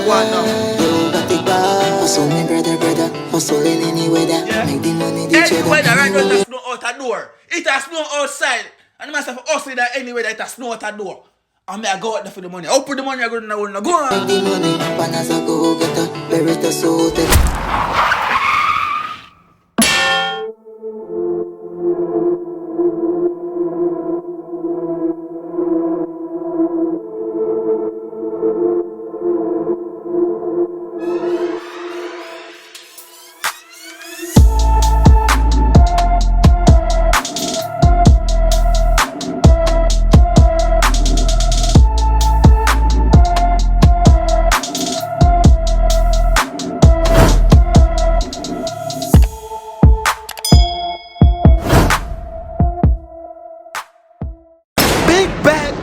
You got it back. Hustle me brother, hustle in any weather. Make the money the cheddar. Any weather right now it has snow out the door. It has snow outside. And myself hustle that any weather it has snow out the door. And I go out there for the money. I'll put the money I go to go on. Make the money, panas a go getter. Beretta so take.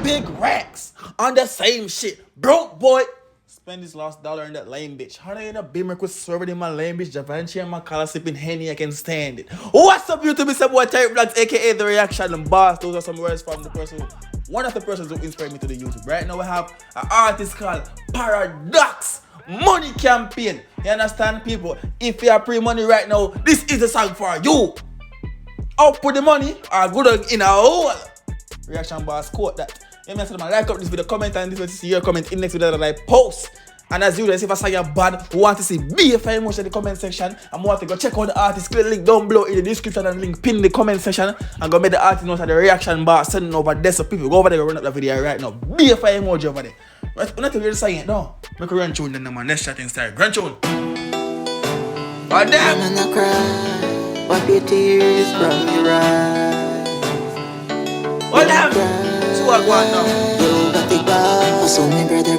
Big racks on the same shit. Broke boy. Spend this last dollar in that lame bitch. How in a beamer could serve it in my lame bitch? Javanchi and my collar sipping Henny, I can stand it. What's up, YouTube? It's your boy Tyrekevlogs, aka The Reaction and Boss. Those are some words from one of the persons who inspired me to the YouTube. Right now we have an artist called Parodax. Money campaign. You understand, people? If you are pre-money right now, this is the song for you. Up with the money or good in a hole. Reaction Boss quote that. You may say, like up this video, comment, and this will see your comment in next video that I post. And as usual, if I say you're bad, we want to see BFI emotion in the comment section. And we want to go check out the artist. Click the link down below in the description and link pin in the comment section. And go make the artist note of the Reaction Boss sending over there so people go over there and run up the video right now. BFI emoji over there. Right? We're not even saying it, no. Make a run tune then, man. Let's chat and start. Run tune. Oh, damn. I'm gonna cry. Wipe your tears from your eyes. Oh, damn. What now? You got it back. Hustle me brother,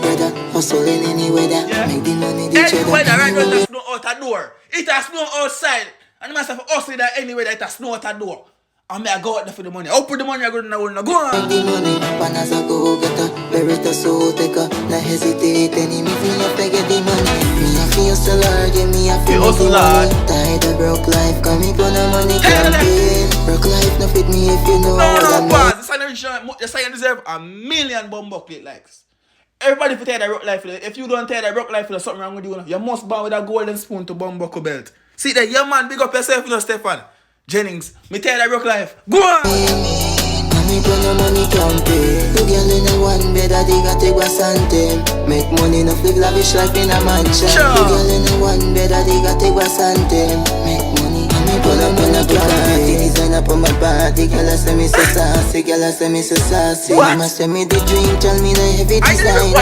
hustle in any weather. Make the money the cheddar. Any weather right now it has snow out the door. It has snow outside. And myself hustle that any weather it has snow out the door. And I go out there for the money. I'll put the money I go to go on. Make the money, panas a go getter. Beretta so take a. Not hesitate any me feel up to get the money. Me a feel so large, yeah, me a feel so large. Tired of broke life, coming for no money campaign. Broke life no fit me if you know what I mean. The sign deserve 1 million bumbucklet likes. Everybody for tired of broke life. If you don't tired of broke life, there's something wrong with you. You must buy with a golden spoon to bumbuckle belt. See that, yeah man, big up yourself, you know, Stefan Jennings. Me tired of broke life. Go on! Me put no money campaign. Two girl in a one bed, I dig a take a santim. Make money no flick lavish life in a mansion. Two girl in a one bed, I dig a take a santim. Make money. Me put no money campaign. Design up on my body, girl I say me so sassy, girl I say me so sassy. Mama say me the dream, tell me no heavy design.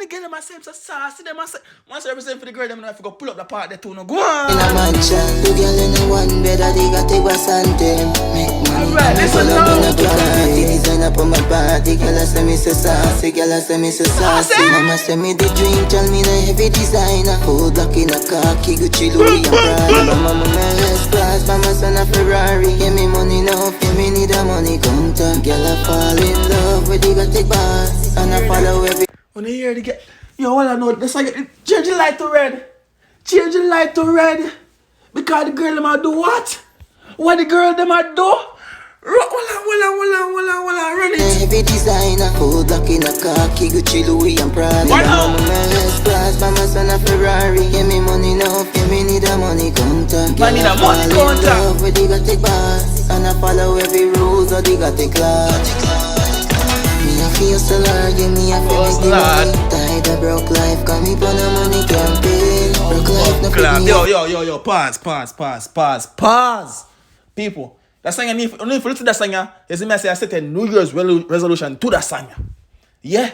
The girl them say so sassy. Them say once I represent for the girl, them have to go pull up the part there too. No go on. In a mansion, two girl in a one bed, I dig a take a santim. Make money. Alright, listen now. Design up on my body, girl I say me so sassy, girl I say me so sassy. Mama say me the dream, tell me no heavy designer. Hold back in a khaki, Gucci, Louis and Prada. Mama my S class, mama son a Ferrari. Give me money now, give me need a money counter. Girl I fall in love with the got take boss, and I follow every. When you hear the get, yo, all I know, that's like change the light to red. Change the light to red. Because the girl them a do what? What the girl them a do? Run it. Heavy designer, hold back in a khaki, Gucci, Louis and Prada. Mama my S class, mama son a Ferrari. Give me money now, give me need a money counter. I need a money counter. Love with the got take boss, and I follow every rules of the got take class. Me a feel so large, yeah, me a feel like the money. Tired of broke life, come me put no money campaign. Broke life, no fit me. Yo, pause. People, that song, only if you listen to that song, you see me say I set a New Year's resolution to that song. Yeah?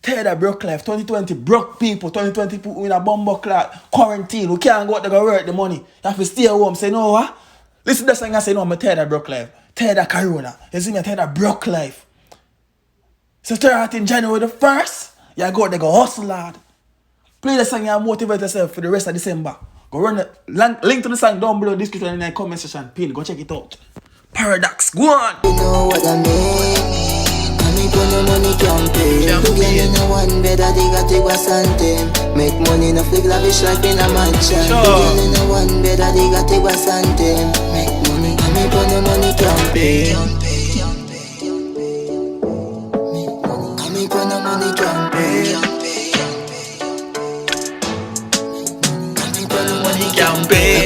Tired of broke life, 2020 broke people, 2020 people in a bumbo clock, quarantine, we can't go out there go work the money. You have to stay home, say no, what? Listen to that song and say no, I'm tired of broke life. Tired of corona. You see me, tired of broke life. So start in January the 1st, you go out there go hustle hard. Play the song and motivate yourself for the rest of December. Go run the link to the song down below in the description in the comment section. Pin, go check it out. Parodax, go on. You know what I mean? I mean put no money campaign. Two girl in a one bed, I dig a take a santim. Make money no flick lavish life in a mansion. Two girl in a one bed, I dig a take a santim. Make money, I mean put no money campaign. Put no money campaign.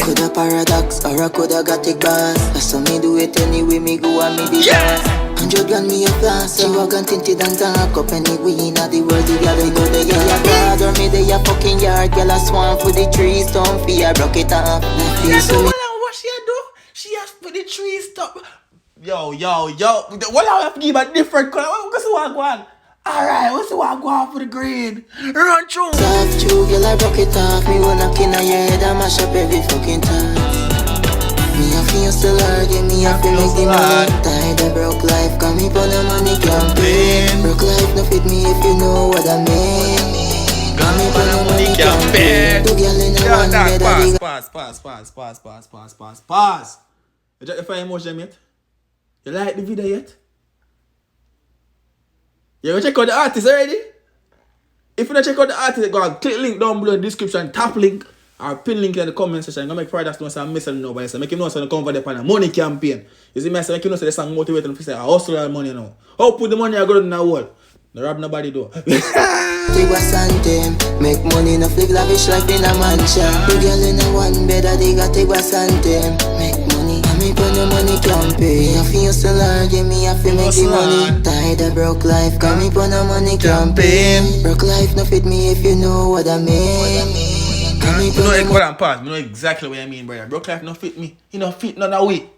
Coulda Parodax or I coulda got KickBack. So me do it anyway, me go and me the boss. 100 grand me a flash, she walk and tinted and talk up anyway in the world. The girl go there, yeah, bad or me there, fucking yard. Girl a swan for the trees, don't fear, broke it off. Yeah, so what she do? She has for the tree stop. Yo. What I have to give a different color? What's the one go on? Alright, what's the one go on for the green? Run through. Soft true, girl I broke it off. Me wanna knock in your head and mash up every fucking time. Me a feel still argue, me a feel make the money. Tired of broke life, come me pon a money campaign. Broke life no fit me if you know what I mean. Come me pon a money campaign. Two girl in a one bed. Pause. You check the fire emotion yet? You like the video yet? You go check out the artist already? If you don't check out the artist, go and click link down below in the description, tap link, or pin link in the comment section. I'm going to make Parodax know some message know by so make him know so they come for the money campaign. You see me, so make him know so the song motivate them to say, I hustle all money now. How put the money I got in the wall? No rob nobody do. Make money no flick lavish life in a mansion. Two girl in a one bed, they got take Santem. Make money, I me pon the money campaign. Me a feel still argue, me a feel make the money. Tired of broke life, come me pon the money campaign. Broke life no fit me if you know what I mean. Hold on, pause. I know exactly what I mean, brother. Broke life no fit me. He no fit none of way.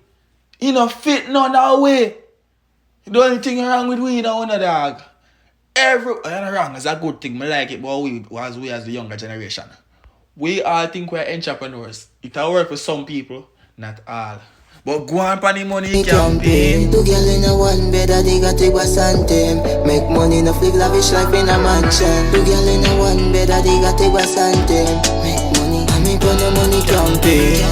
He no fit none of way. The only thing wrong with we now, no dog. Not wrong, it's a good thing. I like it, but we as the younger generation. We all think we're entrepreneurs. It will work for some people, not all. But go on for the money campaign. Two girl in a one bed, they got take Santem. Make money no flick lavish life in a mansion. Two girl in a one bed, they got take Santem. Make money, I me pon the money campaign.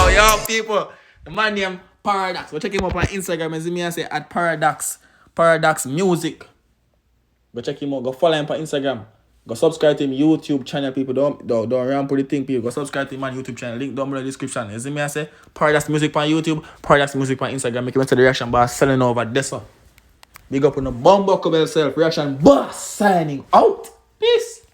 Yo, people. The man named Parodax. Go check him up on Instagram. As me I say at Parodax Music. Go check him out. Go follow him on Instagram. Go subscribe to him YouTube channel. People don't run for the thing. People go subscribe to him on YouTube channel. Link down below in the description. As me I say Parodax Music on YouTube. Parodax Music on Instagram. Make him into the reaction boss selling over this one. Big up on the Bumbuckle self reaction boss signing out. Peace.